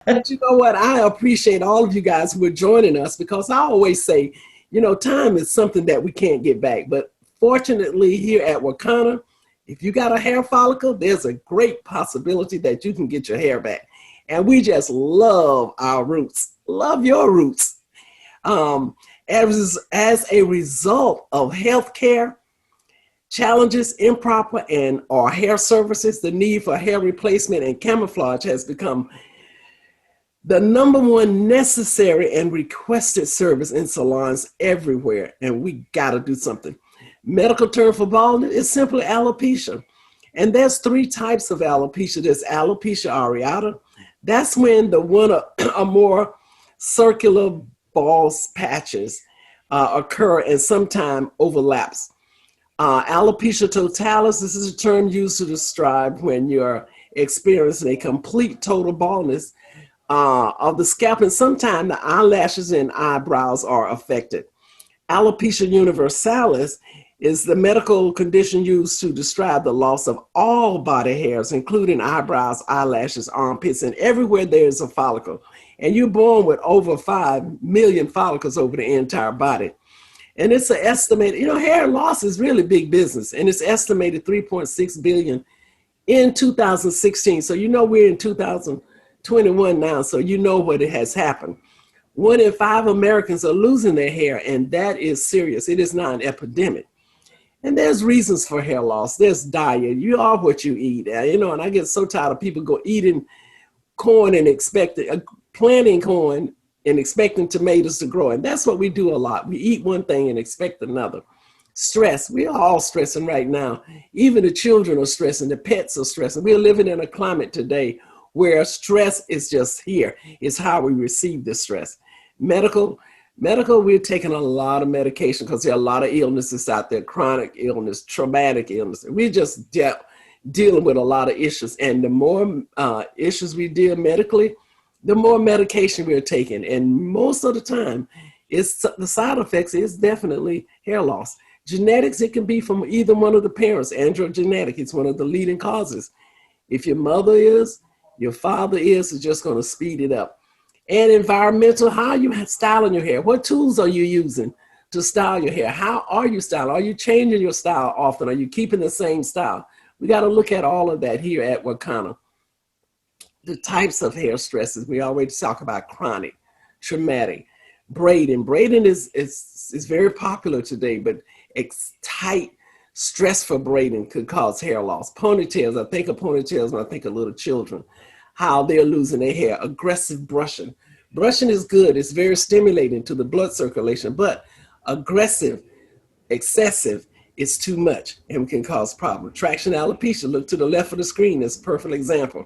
But you know what? I appreciate all of you guys who are joining us because I always say, time is something that we can't get back. But fortunately, here at Wakana, if you got a hair follicle, there's a great possibility that you can get your hair back. And we just love our roots, love your roots. Um, as a result of healthcare challenges, improper and or hair services, the need for hair replacement and camouflage has become the number one necessary and requested service in salons everywhere, and we got to do something. Medical term for baldness is simply alopecia. And there's three types of alopecia. There's alopecia areata. That's when the one or more circular bald patches occur and sometimes overlaps. Alopecia totalis, this is a term used to describe when you're experiencing a complete total baldness of the scalp, and sometimes the eyelashes and eyebrows are affected. Alopecia universalis is the medical condition used to describe the loss of all body hairs, including eyebrows, eyelashes, armpits, and everywhere there's a follicle. And you're born with over 5 million follicles over the entire body. And it's an estimated, hair loss is really big business, and it's estimated 3.6 billion in 2016. So we're in 2021 now, so what it has happened. 1 in 5 Americans are losing their hair, and that is serious. It is not an epidemic. And there's reasons for hair loss. There's diet. You are what you eat. And I get so tired of people go eating corn and planting corn and expecting tomatoes to grow. And that's what we do a lot. We eat one thing and expect another. Stress. We are all stressing right now. Even the children are stressing. The pets are stressing. We're living in a climate today where stress is just here. It's how we receive the stress. Medical, we're taking a lot of medication because there are a lot of illnesses out there, chronic illness, traumatic illness. We're just dealing with a lot of issues. And the more issues we deal medically, the more medication we're taking. And most of the time, the side effects is definitely hair loss. Genetics, it can be from either one of the parents. Androgenetic, it's one of the leading causes. If your mother is, your father is, it's just going to speed it up. And environmental, how are you styling your hair? What tools are you using to style your hair? How are you styling? Are you changing your style often? Are you keeping the same style? We got to look at all of that here at Wakana. The types of hair stresses, we always talk about chronic, traumatic, braiding. Braiding is very popular today, but tight, stressful braiding could cause hair loss. Ponytails, I think of ponytails when I think of little children, how they're losing their hair. Aggressive brushing. Brushing is good. It's very stimulating to the blood circulation, but aggressive, excessive is too much and can cause problems. Traction alopecia, look to the left of the screen, is a perfect example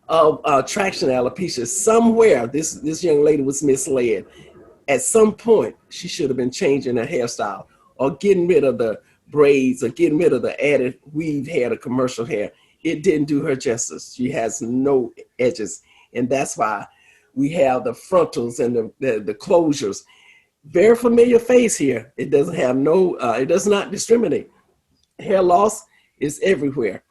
of traction alopecia. Somewhere this young lady was misled. At some point, she should have been changing her hairstyle or getting rid of the braids or getting rid of the added weave hair, the commercial hair. It didn't do her justice. She has no edges. And that's why we have the frontals and the closures. Very familiar face here. It doesn't have it does not discriminate. Hair loss is everywhere.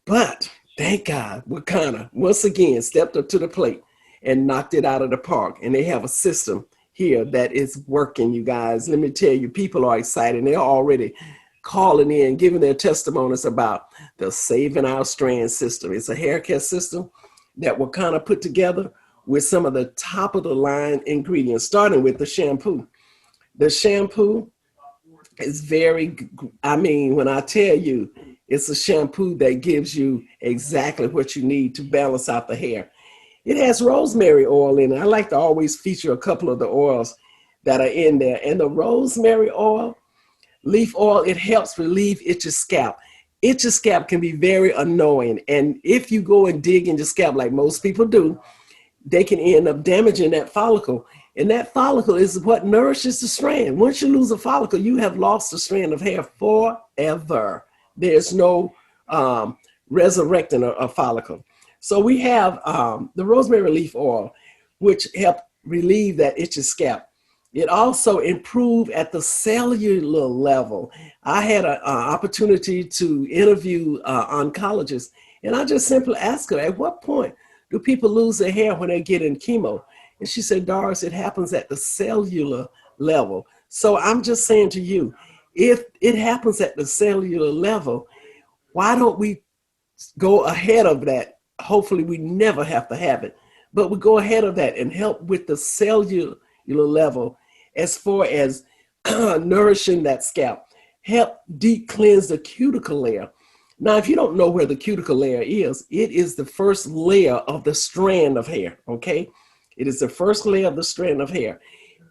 But thank God, Wakana once again stepped up to the plate and knocked it out of the park. And they have a system here that is working, you guys. Let me tell you, people are excited. They're already calling in, giving their testimonies about the Saving Our Strand system. It's a hair care system that Wakana put together with some of the top of the line ingredients, starting with the shampoo. The shampoo is when I tell you, it's a shampoo that gives you exactly what you need to balance out the hair. It has rosemary oil in it. I like to always feature a couple of the oils that are in there. And the rosemary oil, leaf oil, it helps relieve itchy scalp. Itchy scalp can be very annoying. And if you go and dig in your scalp like most people do, they can end up damaging that follicle. And that follicle is what nourishes the strand. Once you lose a follicle, you have lost a strand of hair forever. There's no resurrecting a follicle. So we have the rosemary leaf oil, which help relieve that itchy scalp. It also improved at the cellular level. I had an opportunity to interview oncologists, and I just simply asked her, at what point do people lose their hair when they get in chemo? And she said, Doris, it happens at the cellular level. So I'm just saying to you, if it happens at the cellular level, why don't we go ahead of that? Hopefully we never have to have it, but we go ahead of that and help with the cellular level as far as nourishing that scalp, help deep cleanse the cuticle layer. Now, if you don't know where the cuticle layer is, it is the first layer of the strand of hair, okay? It is the first layer of the strand of hair.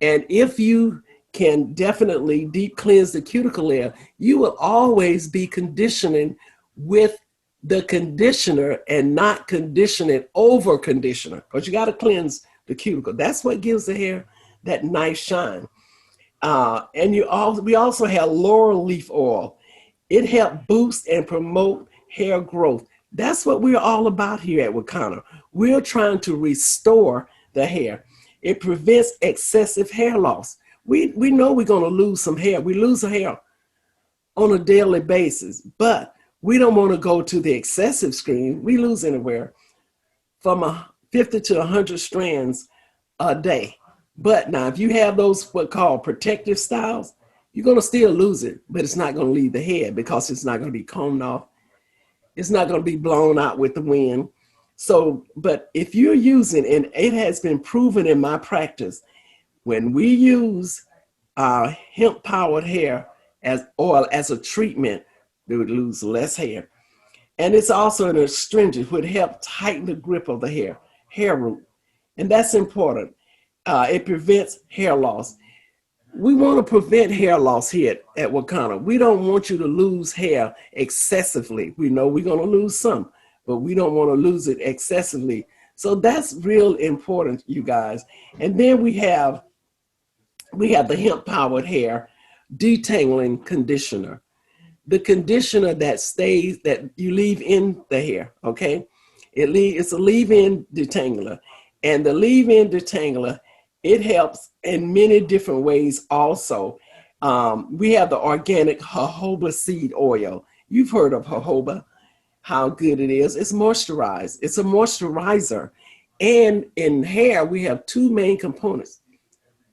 And if you can definitely deep cleanse the cuticle layer, you will always be conditioning with the conditioner and not conditioning over conditioner, because you got to cleanse the cuticle. That's what gives the hair that nice shine. And we also have laurel leaf oil. It helps boost and promote hair growth. That's what we're all about here at Wakana. We're trying to restore the hair. It prevents excessive hair loss. We know we're going to lose some hair. We lose hair on a daily basis, but we don't want to go to the excessive extreme. We lose anywhere from 50 to 100 strands a day. But now, if you have those what called protective styles, you're going to still lose it, but it's not going to leave the head because it's not going to be combed off. It's not going to be blown out with the wind. So, but if you're using, and it has been proven in my practice, when we use hemp powered hair as oil as a treatment, they would lose less hair. And it's also an astringent, which helps tighten the grip of the hair root. And that's important. It prevents hair loss. We want to prevent hair loss here at Wakana. We don't want you to lose hair excessively. We know we're going to lose some, but we don't want to lose it excessively. So that's real important, you guys. And then we have the hemp powered hair detangling conditioner. The conditioner that you leave in the hair, okay? It's a leave-in detangler. And the leave-in detangler, it helps in many different ways also. We have the organic jojoba seed oil. You've heard of jojoba, how good it is. It's moisturized. It's a moisturizer. And in hair, we have two main components.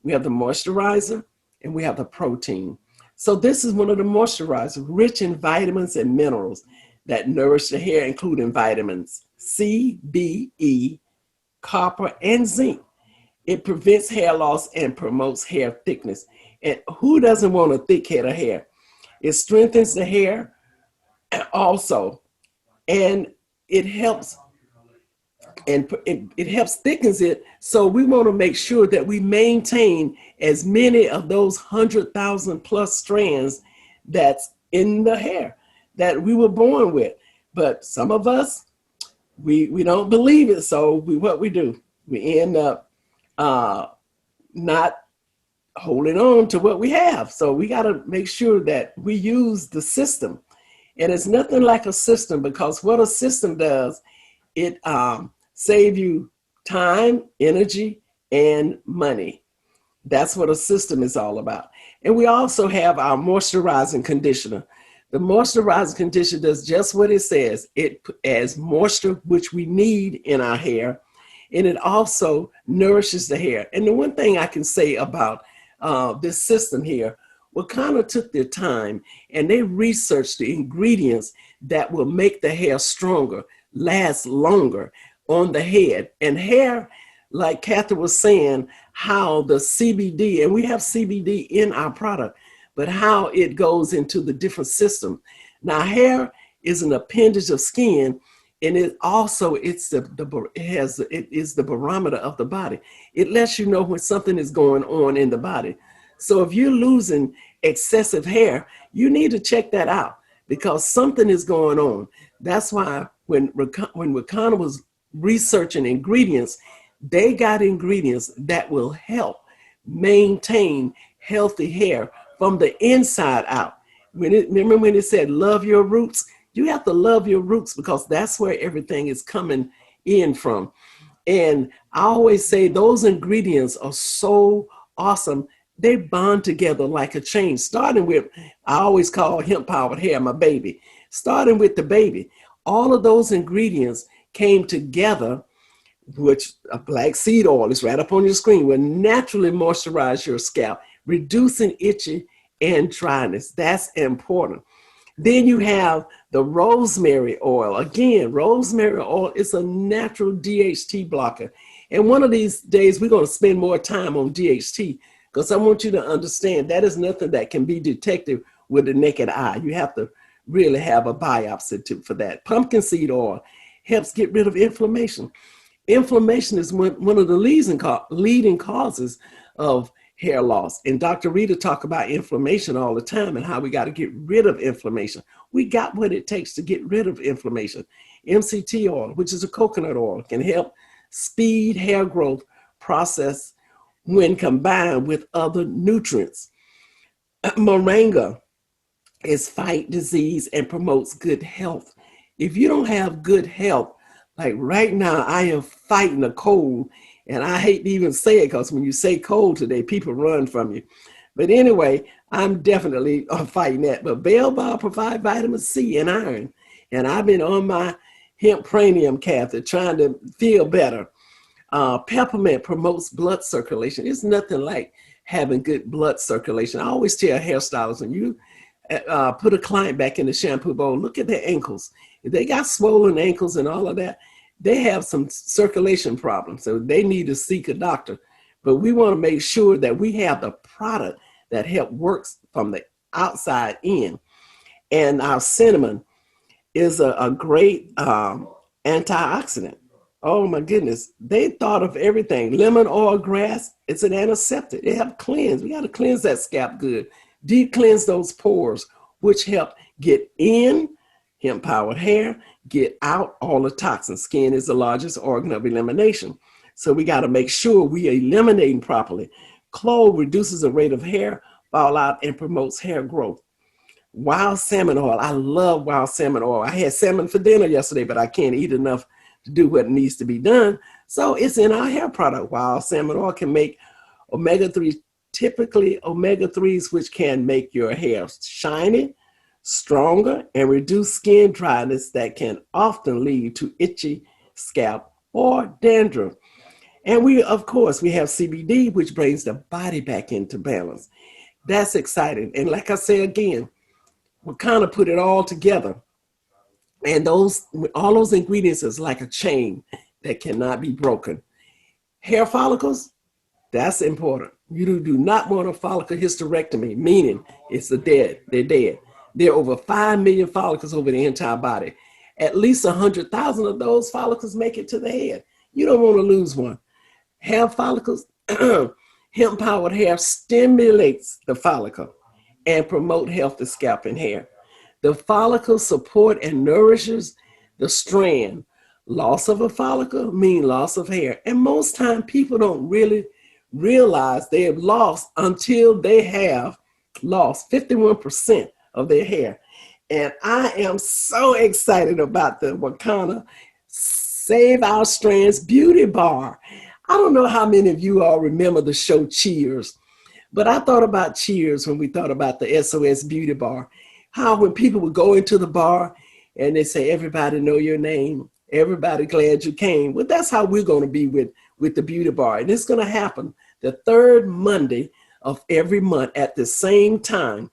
We have the moisturizer and we have the protein. So this is one of the moisturizers, rich in vitamins and minerals that nourish the hair, including vitamins C, B, E, copper, and zinc. It prevents hair loss and promotes hair thickness. And who doesn't want a thick head of hair? It strengthens the hair also, and it helps thickens it. So we want to make sure that we maintain as many of those 100,000 plus strands that's in the hair that we were born with. But some of us, we don't believe it. So what we do, we end up not holding on to what we have. So we got to make sure that we use the system. And it's nothing like a system, because what a system does, it save you time, energy, and money. That's what a system is all about. And we also have our moisturizing conditioner. The moisturizing conditioner does just what it says. It adds moisture, which we need in our hair, and it also nourishes the hair. And the one thing I can say about this system here, Wakana took their time and they researched the ingredients that will make the hair stronger, last longer on the head. And hair, like Catherine was saying, how the CBD, and we have CBD in our product, but how it goes into the different systems. Now, hair is an appendage of skin, and it also it is the barometer of the body. It lets you know when something is going on in the body. So if you're losing excessive hair, you need to check that out, because something is going on. That's why when Wakana was researching ingredients, they got ingredients that will help maintain healthy hair from the inside out. Remember when it said love your roots? You have to love your roots, because that's where everything is coming in from. And I always say those ingredients are so awesome. They bond together like a chain, starting with, I always call hemp powered hair my baby, starting with the baby. All of those ingredients came together which a black seed oil is right up on your screen, will naturally moisturize your scalp, reducing itching and dryness. That's important. Then you have the rosemary oil. Again, rosemary oil is a natural DHT blocker. And one of these days, we're going to spend more time on DHT because I want you to understand that is nothing that can be detected with the naked eye. You have to really have a biopsy for that. Pumpkin seed oil helps get rid of inflammation. Inflammation is one of the leading causes of hair loss. And Dr. Rita talk about inflammation all the time and how we got to get rid of inflammation. We got what it takes to get rid of inflammation. MCT oil, which is a coconut oil, can help speed hair growth process when combined with other nutrients. Moringa is fight disease and promotes good health. If you don't have good health, like right now, I am fighting a cold, and I hate to even say it because when you say cold today, people run from you. But anyway, I'm definitely fighting that. But baobab provide vitamin C and iron, and I've been on my hemp cranium catheter trying to feel better. Peppermint promotes blood circulation. It's nothing like having good blood circulation. I always tell hairstylists, when you put a client back in the shampoo bowl, look at their ankles. If they got swollen ankles and all of that, they have some circulation problems. So they need to seek a doctor. But we want to make sure that we have the product that works from the outside in. And our cinnamon is a great antioxidant. Oh my goodness. They thought of everything. Lemon oil grass, it's an antiseptic. It helps cleanse. We got to cleanse that scalp good. Deep cleanse those pores, which help get in hemp powered hair, get out all the toxins. Skin is the largest organ of elimination. So we got to make sure we are eliminating properly. Clove reduces the rate of hair fallout and promotes hair growth. Wild salmon oil. I love wild salmon oil. I had salmon for dinner yesterday, but I can't eat enough to do what needs to be done. So it's in our hair product. Wild salmon oil can make omega-3, typically omega-3s, which can make your hair shiny, stronger, and reduce skin dryness that can often lead to itchy scalp or dandruff. And we have CBD, which brings the body back into balance. That's exciting. And like I say again, we kind of put it all together. And all those ingredients is like a chain that cannot be broken. Hair follicles, that's important. You do not want a follicle hysterectomy, meaning they're dead. There are over 5 million follicles over the entire body. At least 100,000 of those follicles make it to the head. You don't want to lose one. Hair follicles, hemp-powered hair stimulates the follicle and promote healthy scalp and hair. The follicle support and nourishes the strand. Loss of a follicle means loss of hair. And most time people don't really realize they have lost until they have lost 51% of their hair. And I am so excited about the Wakana Save Our Strands Beauty Bar. I don't know how many of you all remember the show Cheers, but I thought about Cheers when we thought about the SOS Beauty Bar. How when people would go into the bar and they say, everybody know your name, everybody glad you came. Well, that's how we're going to be with the beauty bar. And it's going to happen the third Monday of every month at the same time.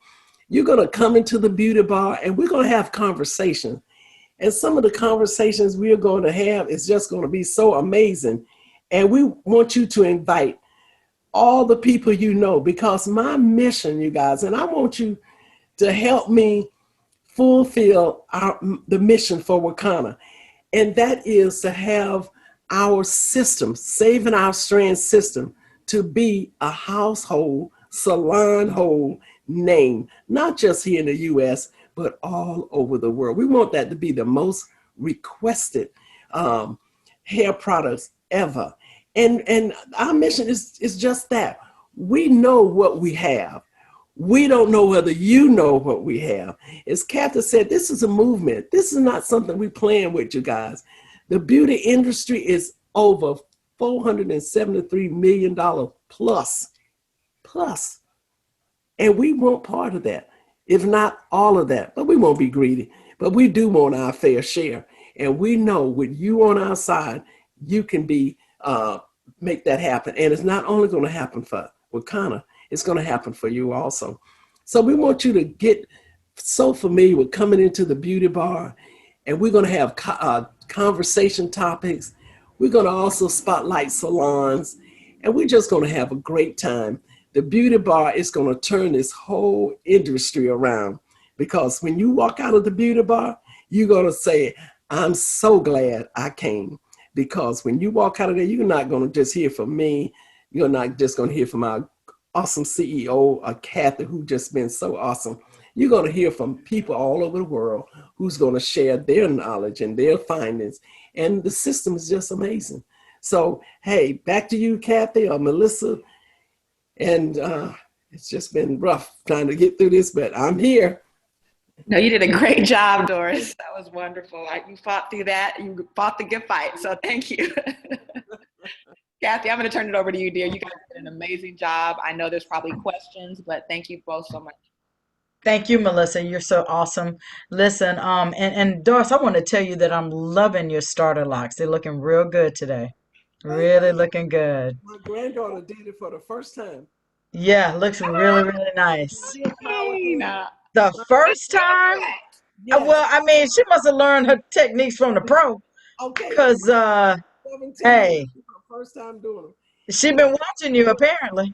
You're going to come into the beauty bar and we're going to have conversation. And some of the conversations we're going to have is just going to be so amazing. And we want you to invite all the people you know, because my mission, you guys, and I want you to help me fulfill the mission for Wakana. And that is to have our system, Saving Our Strands system, to be a household, salon hold name, not just here in the US, but all over the world. We want that to be the most requested hair products ever. And our mission is just that. We know what we have. We don't know whether you know what we have. As Kathy said, this is a movement. This is not something we're playing with, you guys. The beauty industry is over $473 million plus. And we want part of that, if not all of that. But we won't be greedy. But we do want our fair share. And we know with you on our side, you can be make that happen. And it's not only going to happen for Wakana, it's going to happen for you also. So we want you to get so familiar with coming into the beauty bar, and we're going to have conversation topics. We're going to also spotlight salons, and we're just going to have a great time. The beauty bar is going to turn this whole industry around, because when you walk out of the beauty bar, you're going to say, I'm so glad I came. Because when you walk out of there, you're not going to just hear from me. You're not just going to hear from our awesome CEO, Kathy, who just been so awesome. You're going to hear from people all over the world who's going to share their knowledge and their findings. And the system is just amazing. So, hey, back to you, Kathy or Melissa. And it's just been rough trying to get through this, but I'm here. No, you did a great job, Doris. That was wonderful. You fought through that. You fought the good fight. So thank you. Kathy, I'm going to turn it over to you, dear. You guys did an amazing job. I know there's probably questions, but thank you both so much. Thank you, Melissa. You're so awesome. Listen, and Doris, I want to tell you that I'm loving your starter locks. They're looking real good today. Really looking good. My granddaughter did it for the first time. Yeah, looks really, really nice. Hey, The first time, Yes. well, I mean, she must have learned her techniques from the pro, Okay. because 17, hey, first time doing them. she been watching you apparently.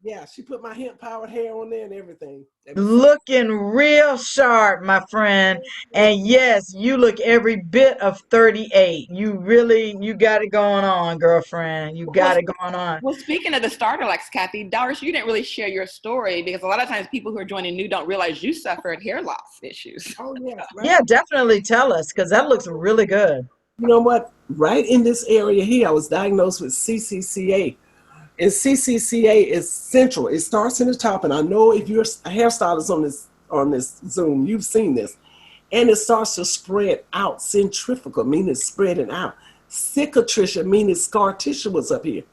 Yeah, she put my hemp powered hair on there and everything. Looking real sharp, my friend. And yes, you look every bit of 38. You got it going on, girlfriend. You got it going on. Well, speaking of the starter locks, Kathy, Doris, you didn't really share your story, because a lot of times people who are joining new don't realize you suffered hair loss issues. Oh, yeah. Right. Yeah, definitely tell us, because that looks really good. You know what? Right in this area here, I was diagnosed with CCCA. And CCCA is central. It starts in the top, and I know if you're a hairstylist on this Zoom, you've seen this. And it starts to spread out. Centrifugal, meaning it's spreading out. Cicatricial, meaning scar tissue was up here.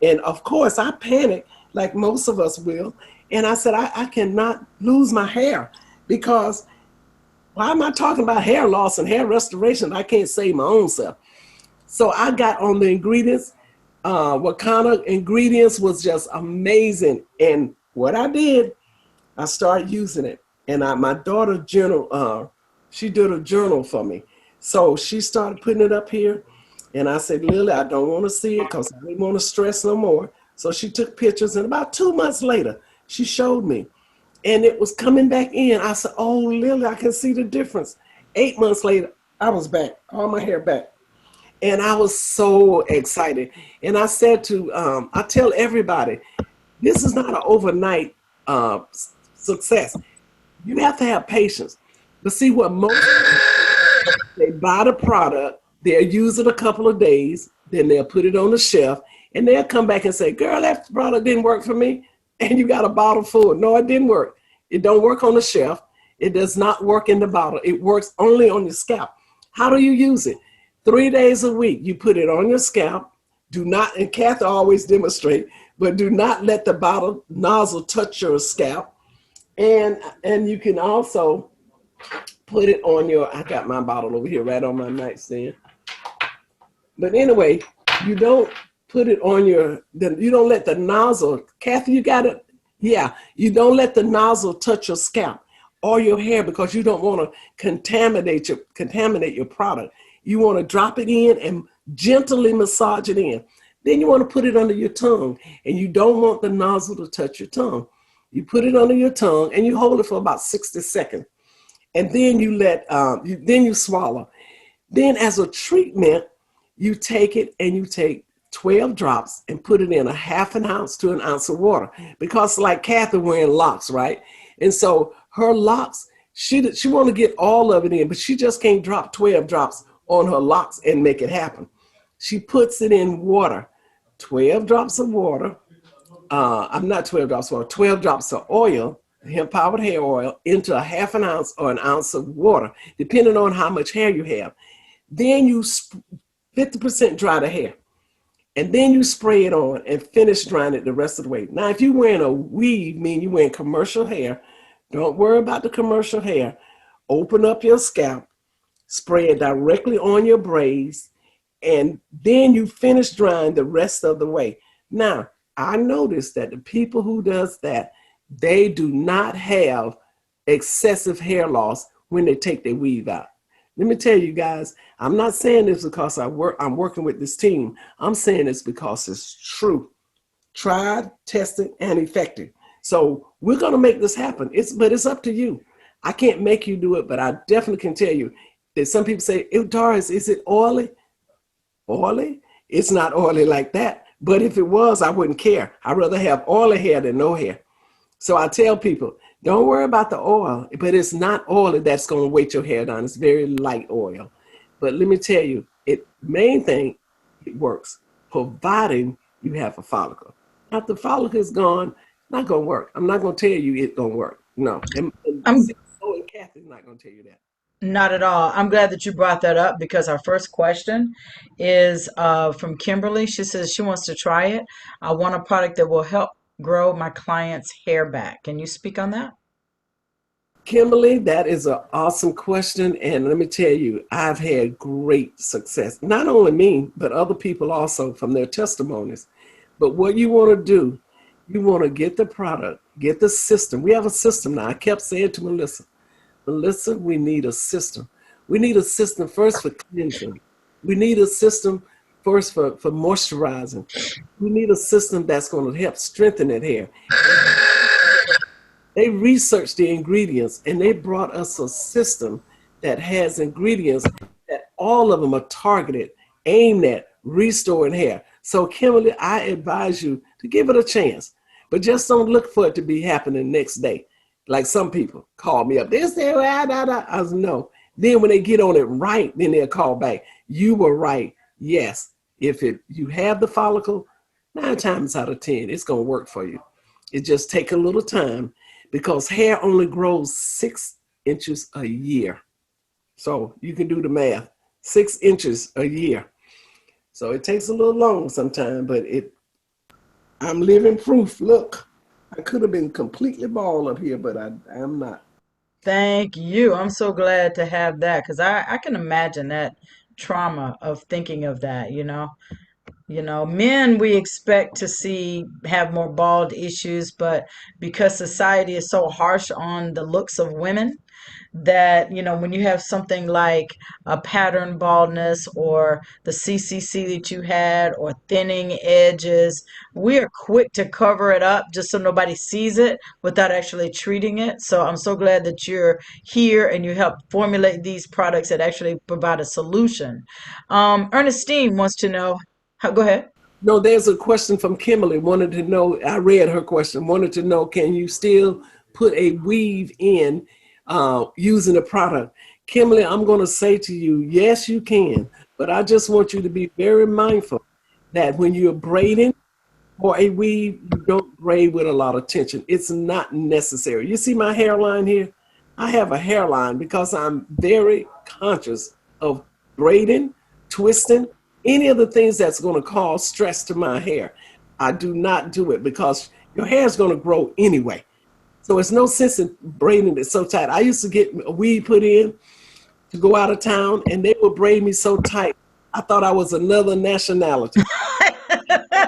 And of course, I panicked, like most of us will. And I said, I cannot lose my hair, because why am I talking about hair loss and hair restoration? I can't save my own self. So I got on the ingredients. What kind of ingredients was just amazing. And what I did, I started using it. And my daughter journal, she did a journal for me. So she started putting it up here. And I said, Lily, I don't want to see it, because I didn't want to stress no more. So she took pictures, and about 2 months later, she showed me. And it was coming back in. I said, oh, Lily, I can see the difference. 8 months later, I was back, all my hair back. And I was so excited. And I said I tell everybody, this is not an overnight success. You have to have patience. But see what most people, they buy the product, they'll use it a couple of days, then they'll put it on the shelf, and they'll come back and say, girl, that product didn't work for me. And you got a bottle full. No, it didn't work. It don't work on the shelf. It does not work in the bottle. It works only on your scalp. How do you use it? 3 days a week, you put it on your scalp. Do not, and Kathy always demonstrate, but do not let the bottle nozzle touch your scalp. And you can also put it on I got my bottle over here right on my nightstand. But anyway, you don't put it on you don't let the nozzle, Kathy, you got it? Yeah, you don't let the nozzle touch your scalp or your hair, because you don't want to contaminate your product. You want to drop it in and gently massage it in. Then you want to put it under your tongue, and you don't want the nozzle to touch your tongue. You put it under your tongue and you hold it for about 60 seconds. And then you then you swallow. Then as a treatment, you take it and you take 12 drops and put it in a half an ounce to an ounce of water. Because like Kathy wearing locks, right? And so her locks, she want to get all of it in, but she just can't drop 12 drops on her locks and make it happen. She puts it in water, 12 drops of water. I'm not 12 drops of water, 12 drops of oil, hemp powered hair oil, into a half an ounce or an ounce of water, depending on how much hair you have. Then you 50% dry the hair. And then you spray it on and finish drying it the rest of the way. Now, if you're wearing a weave, meaning you're wearing commercial hair, don't worry about the commercial hair. Open up your scalp, spray it directly on your braids, and then you finish drying the rest of the way. Now, I noticed that the people who does that, they do not have excessive hair loss when they take their weave out. Let me tell you guys, I'm not saying this because I'm working with this team. I'm saying this because it's true, tried, tested, and effective. So we're gonna make this happen. It's up to you. I can't make you do it, but I definitely can tell you that some people say, Doris, is it oily? Oily? It's not oily like that. But if it was, I wouldn't care. I'd rather have oily hair than no hair. So I tell people, don't worry about the oil, but it's not oil that's going to weight your hair down. It's very light oil. But let me tell you, it main thing, it works, providing you have a follicle. After the follicle is gone, it's not going to work. I'm not going to tell you it's going to work. No. And I'm CEO and Kathy's not going to tell you that. not at all. I'm glad that you brought that up because our first question is from Kimberly. She says she wants to try it. I want a product that will help grow my client's hair back. Can you speak on that? Kimberly, that is an awesome question. And let me tell you, I've had great success. Not only me, but other people also from their testimonies. But what you want to do, you want to get the product, get the system. We have a system now. I kept saying to Melissa, Melissa, we need a system. We need a system first for cleansing. We need a system first for moisturizing. We need a system that's going to help strengthen that hair. They researched the ingredients and they brought us a system that has ingredients that all of them are targeted, aimed at restoring hair. So, Kimberly, I advise you to give it a chance, but just don't look for it to be happening next day. Like some people call me up, they say, I was no. Then when they get on it right, then they'll call back. You were right. Yes. If you have the follicle, 9 times out of 10, it's gonna work for you. It just take a little time because hair only grows 6 inches a year. So you can do the math. 6 inches a year. So it takes a little long sometimes, but I'm living proof. Look, I could have been completely bald up here, but I am not. Thank you. I'm so glad to have that because I can imagine that trauma of thinking of that, you know. Men we expect to see have more bald issues, but because society is so harsh on the looks of women, that when you have something like a pattern baldness or the CCC that you had or thinning edges, we are quick to cover it up just so nobody sees it without actually treating it. So I'm so glad that you're here and you help formulate these products that actually provide a solution. Ernestine wants to know go ahead. No, there's a question from Kimberly. Wanted to know. I read her question. Wanted to know, can you still put a weave in using the product? Kimberly, I'm going to say to you, yes, you can. But I just want you to be very mindful that when you're braiding or a weave, you don't braid with a lot of tension. It's not necessary. You see my hairline here? I have a hairline because I'm very conscious of braiding, twisting, any of the things that's going to cause stress to my hair. I do not do it because your hair is going to grow anyway. So it's no sense in braiding it so tight. I used to get a weave put in to go out of town, and they would braid me so tight. I thought I was another nationality. I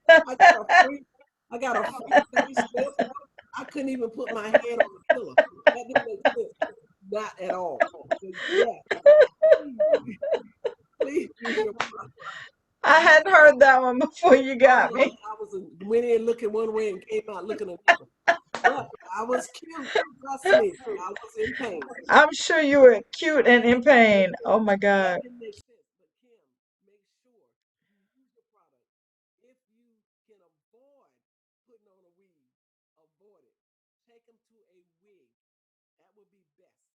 got a free, I got a free facelift. I couldn't even put my head on the pillow. That didn't make sense. Not at all. So, yeah, please, please use your product. I hadn't heard that one before you Oh got no, me. I was went in looking one way and came out looking another. But I was cute. Trust me, I was in pain. I'm sure you were cute and in pain. Oh my That God. didn't make sense. But Kim, make sure you use your product. If you can avoid putting on a weave, avoid it. Take them to a wig. That would be best.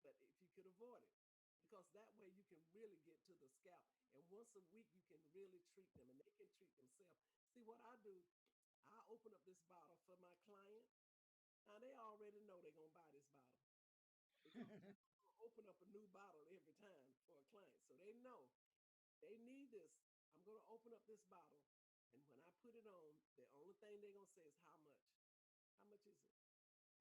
But if you could avoid it, because that way you can really get to the scalp. And once a week, you can really treat them and they can treat themselves. See, what I do, I open up this bottle for my client. Now, they already know they're going to buy this bottle because I'm going to open up a new bottle every time for a client. So they know they need this. I'm going to open up this bottle. And when I put it on, the only thing they're going to say is how much? How much is it?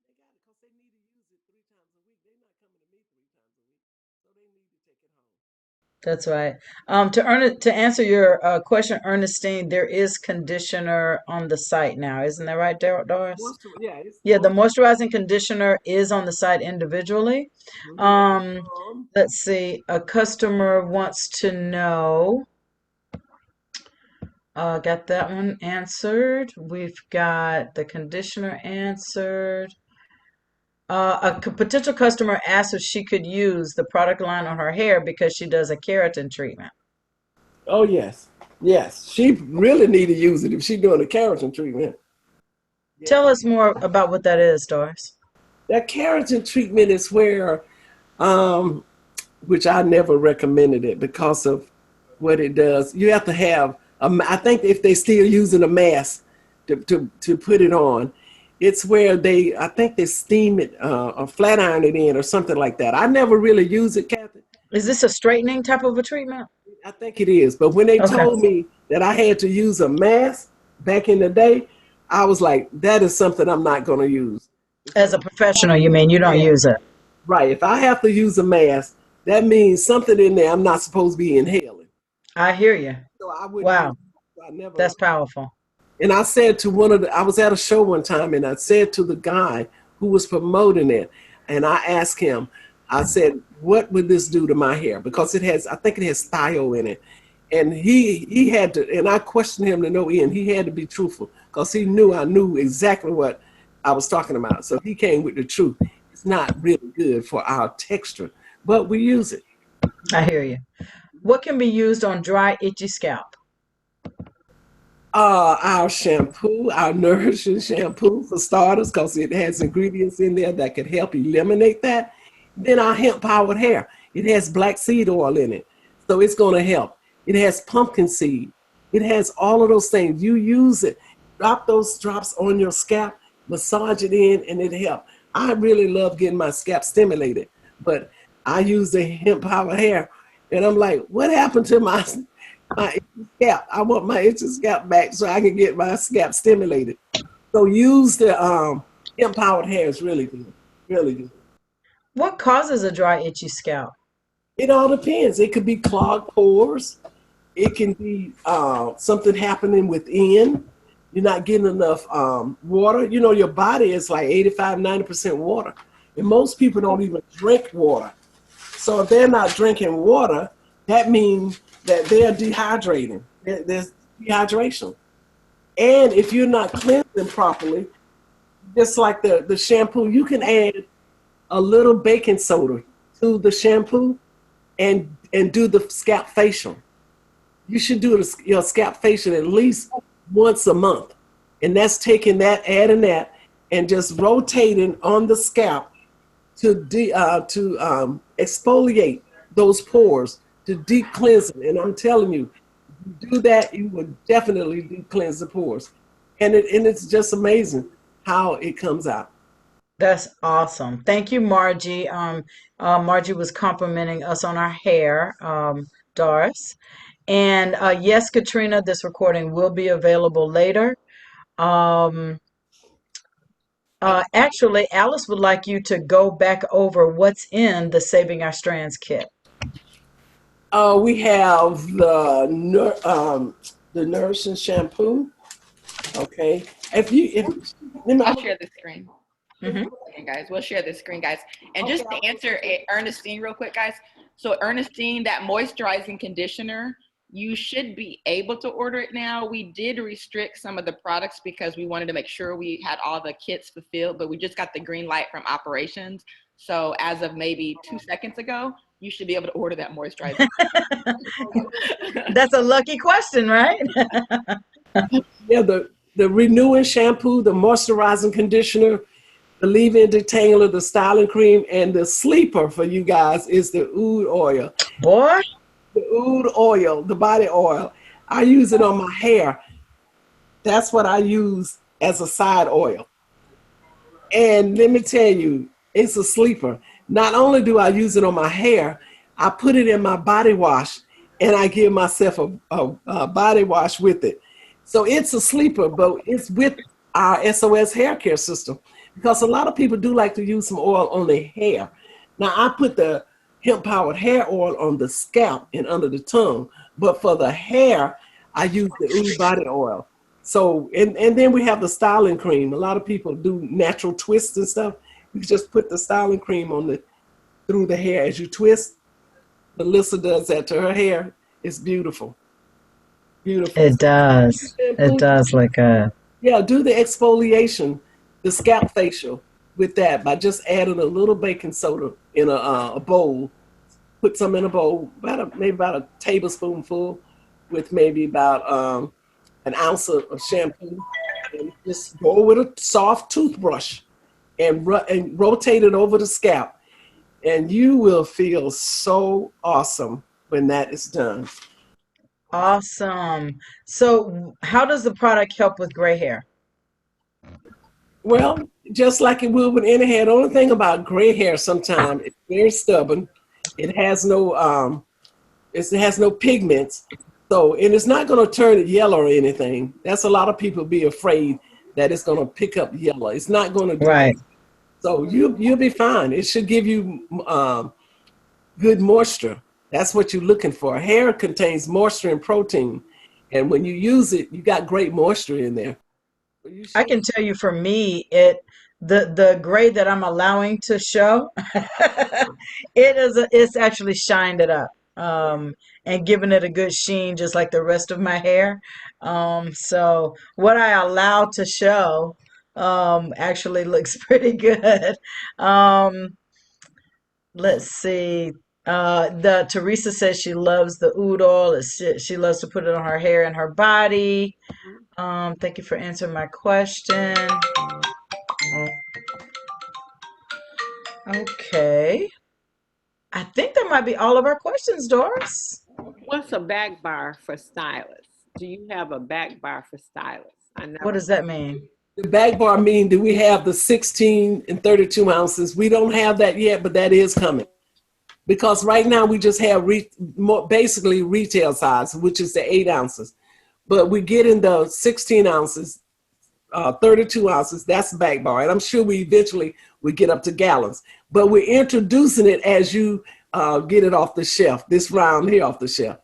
They got it because they need to use it 3 times a week. They're not coming to me 3 times a week. So they need to take it home. That's right. To answer your question, Ernestine, there is conditioner on the site now, isn't that right, Doris? Yeah, it's Yeah, the moisturizing conditioner is on the site individually. at the Um, let's see. A customer wants to know. Got that one answered. We've got the conditioner answered. Potential customer asked if she could use the product line on her hair because she does a keratin treatment. Oh yes, yes. She really need to use it if she's doing a keratin treatment. Yeah, Tell us more about what that is, Doris. that keratin treatment is where, um, which I never recommended it because of what it does. You have to have. I think if they still using a mask to put it on, it's where they. I think they steam it or flat iron it in or something like that. I never really use it, Kathy. Is this a straightening type of a treatment? I think it is. But when they Okay. told me that I had to use a mask back in the day, I was like, that is something I'm not going to use. As Because, a professional, you mean you don't yeah, use it? right. If I have to use a mask, that means something in there I'm not supposed to be inhaling. I hear you. So I wouldn't use Wow, it. I never. that's powerful. And I said to I was at a show one time and I said to the guy who was promoting it, and I asked him, I said, what would this do to my hair? Because I think it has thio in it. And he had to, and I questioned him to no end. He had to be truthful because he knew I knew exactly what I was talking about. So he came with the truth. It's not really good for our texture, but we use it. I hear you. What can be used on dry, itchy scalp? Our shampoo, our nourishing shampoo for starters, because it has ingredients in there that could help eliminate that. Then our hemp powered hair. It has black seed oil in it. So it's going to help. It has pumpkin seed. It has all of those things. You use it. Drop those drops on your scalp, massage it in, and it helps. I really love getting my scalp stimulated, but I use the hemp powered hair, and I'm like, what happened to my itchy scalp? I want my itchy scalp back so I can get my scalp stimulated. So use the hemp powered hair is really good, really good. What causes a dry, itchy scalp? It all depends. It could be clogged pores. It can be something happening within. You're not getting enough water. You know, your body is like 85, 90% water. And most people don't even drink water. So if they're not drinking water, that means that they're dehydrating. There's dehydration. And if you're not cleansing properly, just like the shampoo, you can add a little baking soda to the shampoo and do the scalp facial. You should do your scalp facial at least once a month. And that's taking that, adding that, and just rotating on the scalp to exfoliate those pores, to deep cleanse it. And I'm telling you, if you do that, you will definitely deep cleanse the pores. And it's just amazing how it comes out. That's awesome. Thank you, Margie. Margie was complimenting us on our hair, Doris. And yes, Katrina, this recording will be available later. Um, actually, Alice would like you to go back over what's in the Saving Our Strands kit. We have the nourishing shampoo. Okay, if I'll share the screen. Hmm. Okay, guys, we'll share the screen, guys. And okay, just to answer Ernestine real quick, guys. So Ernestine, that moisturizing conditioner, you should be able to order it now. We did restrict some of the products because we wanted to make sure we had all the kits fulfilled, but we just got the green light from operations. So as of maybe 2 seconds ago, you should be able to order that moisturizer. That's a lucky question, right? yeah, the renewing shampoo, the moisturizing conditioner, the leave-in detangler, the styling cream, and the sleeper for you guys is the oud oil. Boy, The oud oil, the body oil. I use it on my hair. That's what I use as a side oil. And let me tell you, it's a sleeper. Not only do I use it on my hair, I put it in my body wash and I give myself a body wash with it. So it's a sleeper, but it's with our SOS hair care system because a lot of people do like to use some oil on their hair. Now I put the hemp powered hair oil on the scalp and under the tongue. But for the hair, I use the Oud body oil. So, and then we have the styling cream. A lot of people do natural twists and stuff. You just put the styling cream on the through the hair as you twist. Melissa does that to her hair. It's beautiful, beautiful. It does. It Shampoo, does look good. yeah, do the exfoliation, the scalp facial with that by just adding a little baking soda in a bowl. Put some in a bowl, maybe about a tablespoonful, with maybe about an ounce of shampoo, and just go with a soft toothbrush and rotate it over the scalp, and you will feel so awesome when that is done. Awesome. So, how does the product help with gray hair? Well, just like it will with any hair, the only thing about gray hair sometimes it's very stubborn. It has no pigments, so and it's not going to turn it yellow or anything. That's a lot of people be afraid that it's going to pick up yellow. It's not going to do that. Right. So you'll be fine. It should give you good moisture. That's what you're looking for. Hair contains moisture and protein, and when you use it, you got great moisture in there. You I should. can tell you for me, the gray that I'm allowing to show, it's actually shined it up, and given it a good sheen, just like the rest of my hair. So what I allow to show, actually looks pretty good. Um, let's see. The Teresa says she loves the oud oil. She loves to put it on her hair and her body. Thank you for answering my question. Okay. I think that might be all of our questions, Doris. What's a back bar for stylists? Do you have a back bar for stylists? I What never. does that mean? The back bar mean do we have the 16 and 32 ounces? We don't have that yet, but that is coming. Because right now we just have basically retail size, which is the 8 ounces. But we get in the 16 ounces, 32 ounces, that's the back bar. And I'm sure we eventually we get up to gallons. But we're introducing it as you get it off the shelf, this round here off the shelf.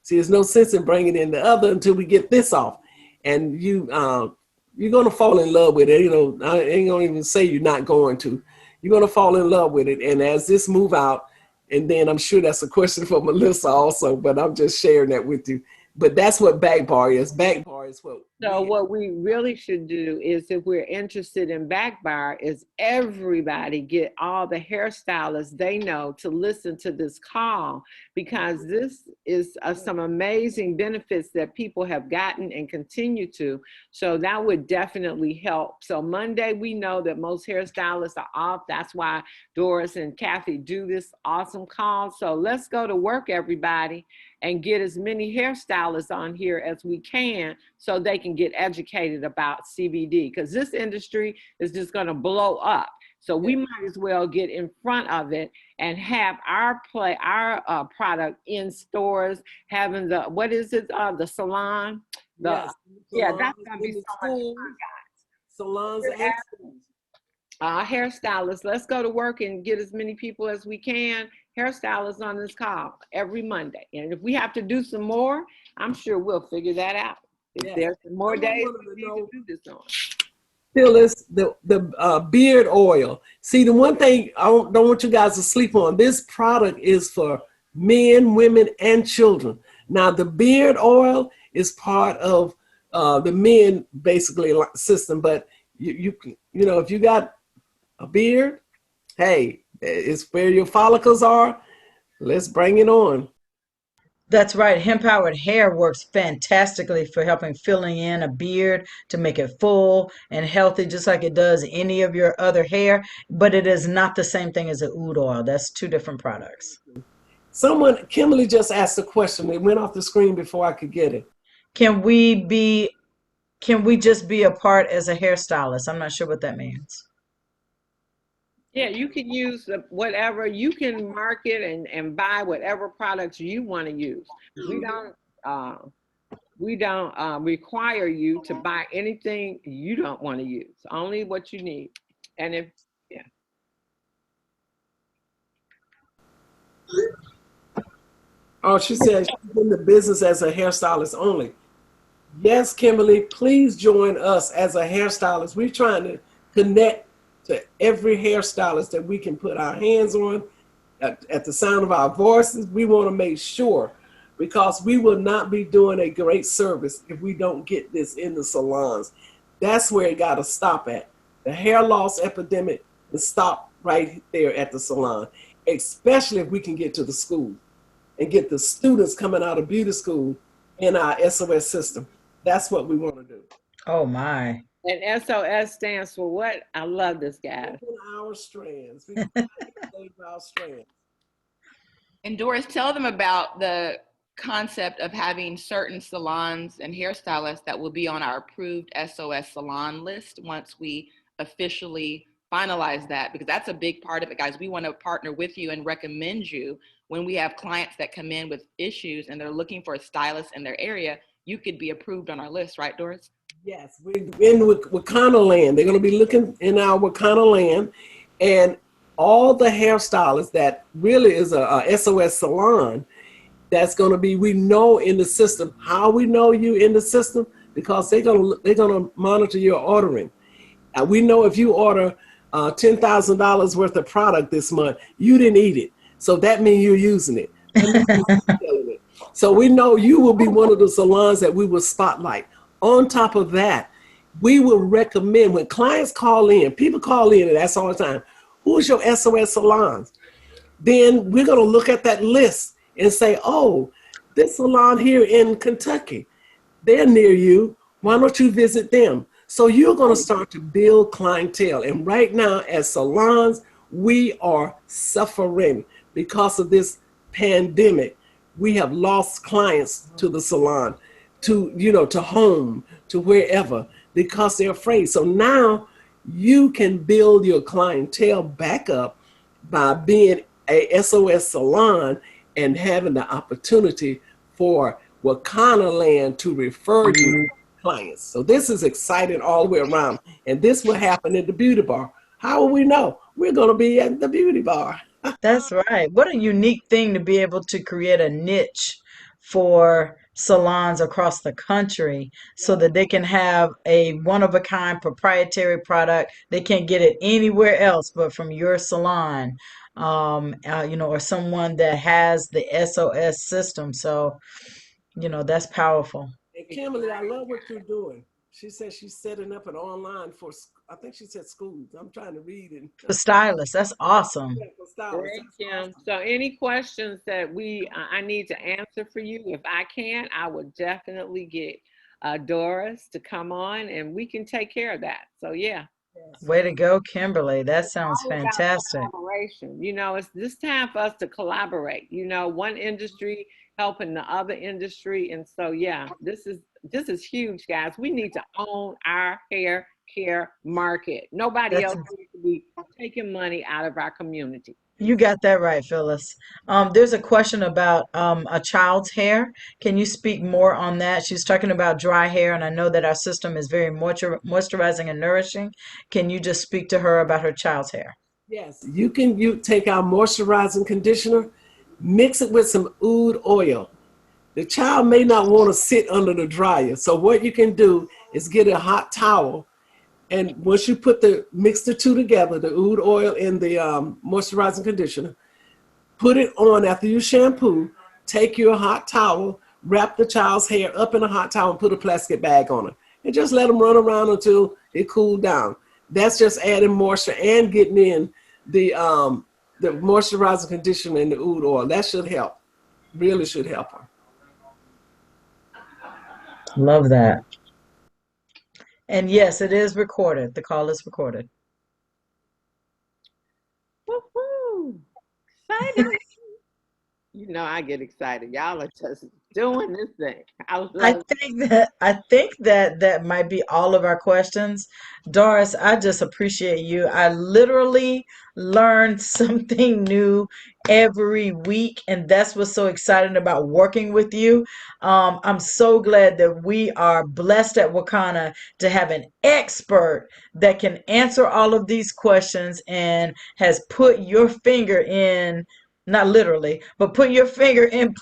See, there's no sense in bringing in the other until we get this off. And you're going to fall in love with it. You know, I ain't going to even say you're not going to. You're going to fall in love with it. And as this move out, and then I'm sure that's a question for Melissa also, but I'm just sharing that with you. But that's what back bar is. Back bar is what So what we really should do is, if we're interested in back bar, is everybody get all the hairstylists they know to listen to this call, because this is some amazing benefits that people have gotten and continue to. So that would definitely help. So Monday, we know that most hairstylists are off. That's why Doris and Kathy do this awesome call. So let's go to work, everybody, and get as many hairstylists on here as we can so they can get educated about CBD, because this industry is just going to blow up. So we might as well get in front of it and have our product in stores, having the, what is it, the salon? yes, Yeah, salons that's going to be in the so much schools, fun, salons guys. and schools. Hairstylists, let's go to work and get as many people as we can, hairstylists, on this call every Monday. And if we have to do some more, I'm sure we'll figure that out. If Yes. there's more Someone days wanted we to need know, to do this on. Phyllis, the beard oil. See, the one thing I don't want you guys to sleep on, this product is for men, women, and children. Now, the beard oil is part of the men basically system, but you know, if you got a beard, hey, it's where your follicles are. Let's bring it on. That's right. Hemp-powered hair works fantastically for helping filling in a beard to make it full and healthy, just like it does any of your other hair. But it is not the same thing as a oud oil. That's two different products. Kimberly just asked a question. It went off the screen before I could get it. Can we be, can we just be a part as a hairstylist? I'm not sure what that means. Yeah, you can use whatever, you can market and buy whatever products you want to use. Uh, we don't require you to buy anything you don't want to use, only what you need. And if, yeah. Oh, she said she's in the business as a hairstylist only. Yes, Kimberly, please join us as a hairstylist. We're trying to connect to every hairstylist that we can put our hands on at the sound of our voices. We want to make sure because we will not be doing a great service if we don't get this in the salons. That's where it got to stop at. The hair loss epidemic will stop right there at the salon, especially if we can get to the school and get the students coming out of beauty school in our SOS system. That's what we want to do. Oh my. And SOS stands for what? I love this, guy. Open our strands. We try to save our strands. And Doris, tell them about the concept of having certain salons and hairstylists that will be on our approved SOS salon list once we officially finalize that, because that's a big part of it, guys. We want to partner with you and recommend you when we have clients that come in with issues and they're looking for a stylist in their area. You could be approved on our list, right, Doris? Yes, we're in Wakanda land. They're going to be looking in our Wakanda land, and all the hairstylists that really is a SOS salon that's going to be, we know in the system. How we know you in the system? Because they're gonna monitor your ordering. We know if you order $10,000 worth of product this month, you didn't eat it, so that means you're using it. So we know you will be one of the salons that we will spotlight. On top of that, we will recommend when clients call in, people call in and ask all the time, who's your SOS salons? Then we're going to look at that list and say, oh, this salon here in Kentucky, they're near you. Why don't you visit them? So you're going to start to build clientele. And right now, as salons, we are suffering because of this pandemic. We have lost clients to the salon, to home, to wherever, because they're afraid. So now you can build your clientele back up by being a SOS salon and having the opportunity for Wakanda land to refer you clients. So this is exciting all the way around. And this will happen at the beauty bar. How will we know? We're going to be at the beauty bar. That's right. What a unique thing to be able to create a niche for salons across the country so that they can have a one-of-a-kind proprietary product. They can't get it anywhere else but from your salon, or someone that has the SOS system. So, that's powerful. And Kimberly, I love what you're doing. She said she's setting up an online for, I think she said schools. I'm trying to read it. The stylist, that's awesome. Yeah, for stylists. Great, That's Kim. awesome. So any questions that I need to answer for you, if I can, I would definitely get Doris to come on and we can take care of that. So yeah. Yes. Way to go, Kimberly. That It's sounds all about fantastic. collaboration. It's this time for us to collaborate. One industry helping the other industry, and so yeah, this is huge, guys. We need to own our hair care market. Nobody That's else needs to be taking money out of our community. You got that right, Phyllis. There's a question about a child's hair. Can you speak more on that? She's talking about dry hair, and I know that our system is very moisturizing and nourishing. Can you just speak to her about her child's hair? Yes, you take our moisturizing conditioner, mix it with some oud oil. The child may not want to sit under the dryer. So what you can do is get a hot towel, and once you mix the two together, the oud oil and the moisturizing conditioner, put it on after you shampoo, take your hot towel, wrap the child's hair up in a hot towel and put a plastic bag on it. And just let them run around until it cooled down. That's just adding moisture and getting in the moisturizing conditioner and the oud oil. That should help. Really should help her. Love that. And yes, it is recorded. The call is recorded. Woohoo! Excited. I get excited. Y'all are just doing this thing. I I love think that might be all of our questions. Doris, I just appreciate you. I literally learn something new every week, and that's what's so exciting about working with you. I'm so glad that we are blessed at Wakana to have an expert that can answer all of these questions and has put your finger in not literally, but put your finger in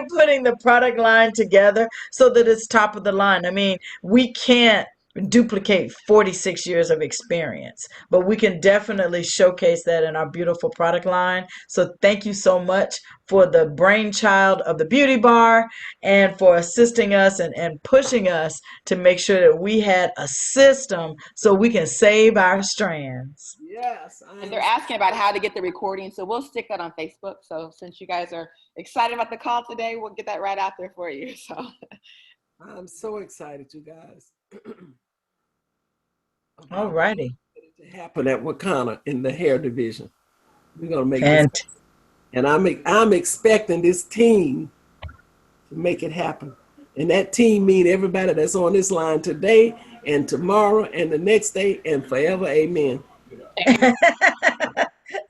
putting the product line together so that it's top of the line. I mean, we can't duplicate 46 years of experience, but we can definitely showcase that in our beautiful product line. So thank you so much for the brainchild of the beauty bar and for assisting us and pushing us to make sure that we had a system so we can save our strands. Yes, And they're asking about how to get the recording, so we'll stick that on Facebook. So since you guys are excited about the call today, we'll get that right out there for you. So I'm so excited, you guys. All About righty. to happen at Wakana in the hair division. We're gonna make this, And and I'm expecting this team to make it happen. And that team mean everybody that's on this line today and tomorrow and the next day and forever. Amen.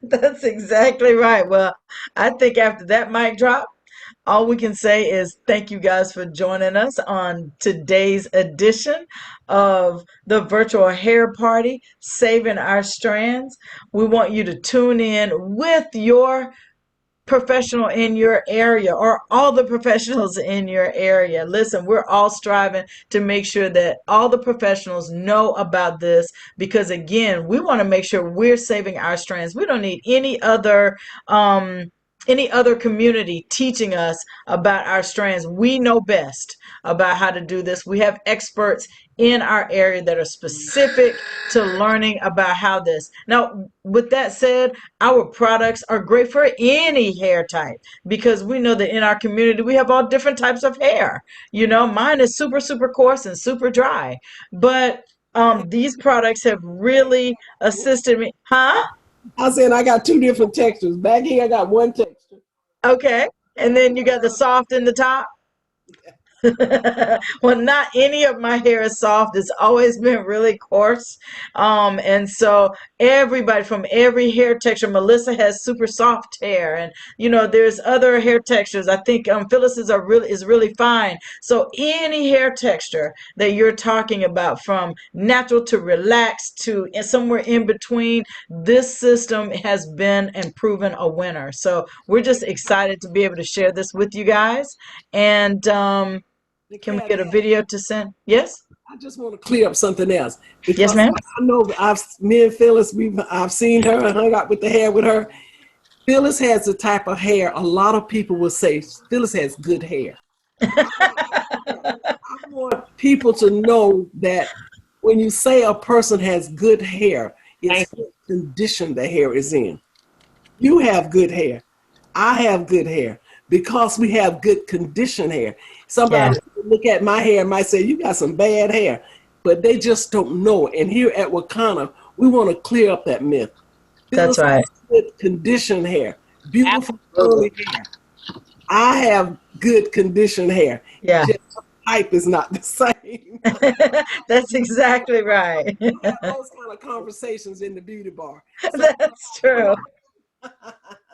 that's exactly right. Well, I think after that mic drop, all we can say is thank you guys for joining us on today's edition of the virtual hair party, Saving Our Strands. We want you to tune in with your professional in your area or all the professionals in your area. Listen, we're all striving to make sure that all the professionals know about this because again, we want to make sure we're saving our strands. We don't need any other community teaching us about our strands. We know best about how to do this. We have experts in our area that are specific to learning about how this. Now, with that said, our products are great for any hair type because we know that in our community we have all different types of hair. You know, mine is super, super coarse and super dry. But these products have really assisted me. Huh? I said I got two different textures. Back here, I got one texture. Okay. And then you got the soft in the top. Well, not any of my hair is soft. It's always been really coarse. And so everybody from every hair texture, Melissa has super soft hair, and you know, there's other hair textures. I think Phyllis's is really fine. So any hair texture that you're talking about, from natural to relaxed to somewhere in between, this system has been and proven a winner. So we're just excited to be able to share this with you guys. And can we get a video to send? Yes? I just want to clear up something else Yes, because ma'am. I know me and Phyllis, I've seen her and hung out with the hair with her. Phyllis has the type of hair a lot of people will say Phyllis has good hair. I want people to know that when you say a person has good hair, it's what condition the hair is in. You have good hair. I have good hair because we have good condition hair. Somebody look at my hair and might say, you got some bad hair, but they just don't know. And here at Wakana, we want to clear up that myth. That's right. Good condition hair, beautiful curly hair. I have good condition hair. Yeah. Just type is not the same. That's exactly right. We have those kind of conversations in the beauty bar. That's true.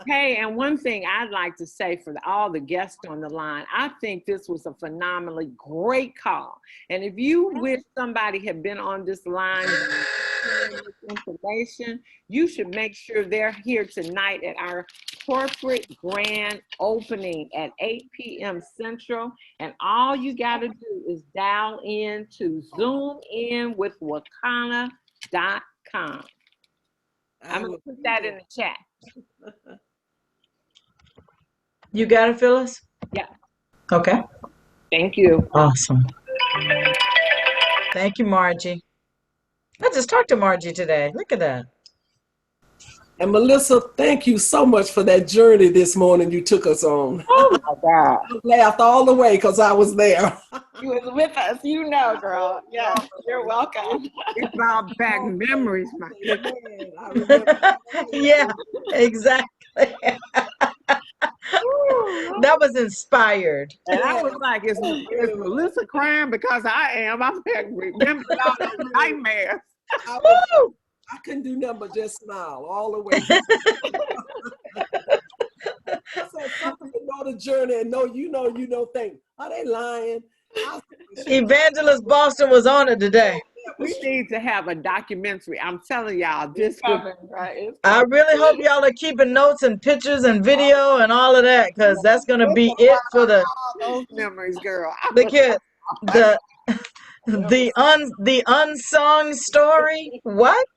Hey, and one thing I'd like to say for all the guests on the line, I think this was a phenomenally great call. And if you wish somebody had been on this line with information, you should make sure they're here tonight at our corporate grand opening at 8 p.m. Central. And all you got to do is dial in to Zoom in with Wakana.com. I'm going to put that in the chat. You got it, Phyllis? Yeah. Okay. Thank you. Awesome. Thank you, Margie. I just talked to Margie today. Look at that. And Melissa, thank you so much for that journey this morning you took us on. Oh my God. I laughed all the way because I was there. you was with us, you know, girl. Yeah, you're welcome. It brought back memories, my Man, I remember. Yeah, exactly. That was inspired. And I was like, is Melissa crying because I am? I'm remembering all those nightmares. I couldn't do nothing but just smile all the way. I said something to know the journey and know you don't think, are they lying? Evangelist Boston was on it today. We need to have a documentary. I'm telling y'all, It's this would. coming, right? It's I coming. really hope y'all are keeping notes and pictures and video and all of that, because that's gonna It's be it for the all those memories, girl. kid. The the unsung story. What?